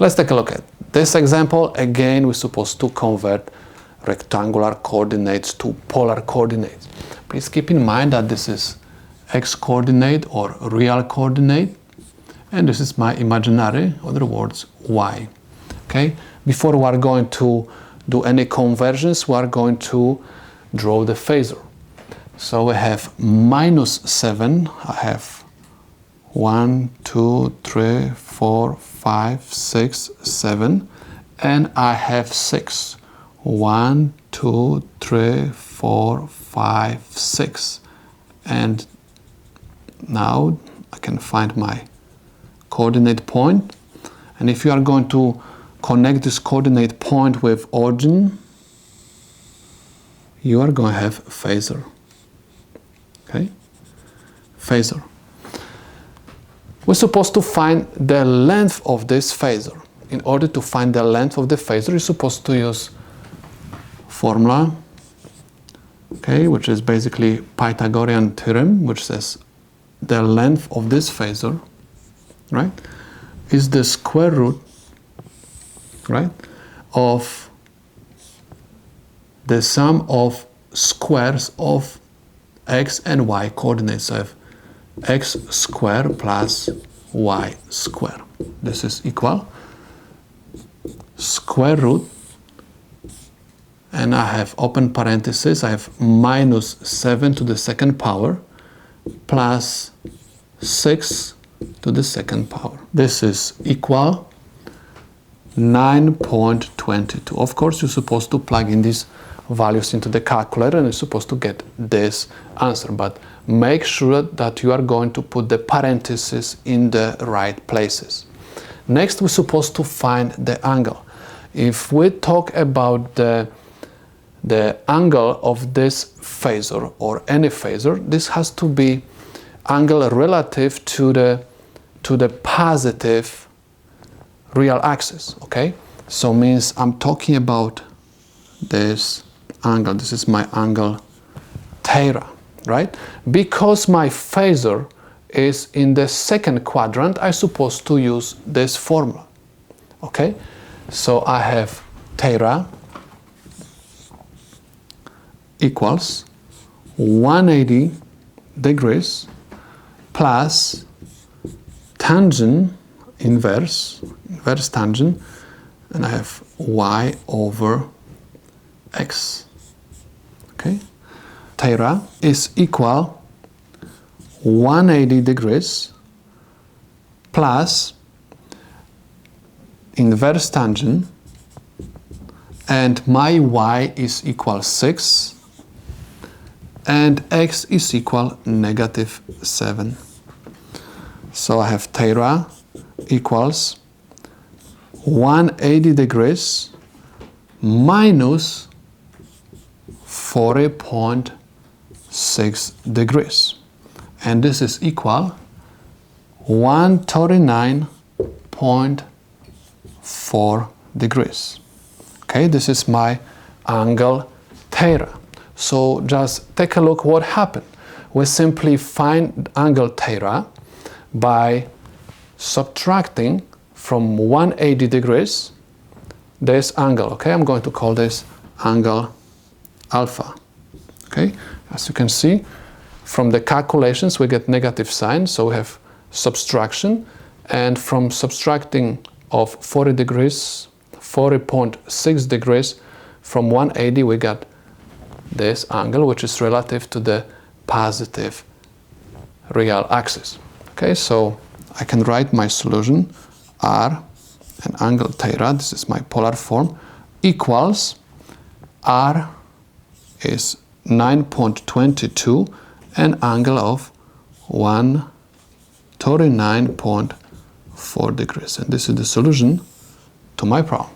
Let's take a look at this example. Again, we're supposed to convert rectangular coordinates to polar coordinates. Please keep in mind that this is x coordinate or real coordinate, and this is my imaginary, in other words, y. Okay? Before we are going to do any conversions, we are going to draw the phasor. So we have -7. I have 1, 2, 3, 4, 5, 6, 7, and I have 6. 1, 2, 3, 4, 5, 6. And now I can find my coordinate point. And if you are going to connect this coordinate point with origin, you are going to have phasor. Okay? Phasor. We're supposed to find the length of this phasor. In order to find the length of the phasor, you're supposed to use formula, okay, which is basically Pythagorean theorem, which says the length of this phasor, right, is the square root, right, of the sum of squares of x and y coordinates. So I have x squared plus y squared. This is equal square root, and I have open parentheses, I have -7 to the second power plus 6 to the second power. This is equal 9.22. Of course, you're supposed to plug in these values into the calculator and you're supposed to get this answer, but make sure that you are going to put the parentheses in the right places. Next, we're supposed to find the angle. If we talk about the angle of this phasor or any phasor, this has to be angle relative to the positive real axis, okay? So means I'm talking about this angle. This is my angle theta, right? Because my phasor is in the second quadrant, I'm supposed to use this formula, okay? So I have theta equals 180 degrees plus tangent inverse tangent, and I have y over x. Okay, theta is equal 180 degrees plus inverse tangent, and my y is equal 6 and x is equal -7. So I have theta equals 180 degrees minus 40.6 degrees. And this is equal 139.4 degrees. Okay, this is my angle theta. So just take a look what happened. We simply find angle theta by subtracting from 180 degrees this angle. Okay, I'm going to call this angle alpha. Okay, as you can see from the calculations we get negative sign, so we have subtraction, and from subtracting of 40 degrees, 40.6 degrees from 180 we got this angle, which is relative to the positive real axis. Okay, so I can write my solution r and angle theta, this is my polar form, equals r is 9.22 and angle of 139.4 degrees. And this is the solution to my problem.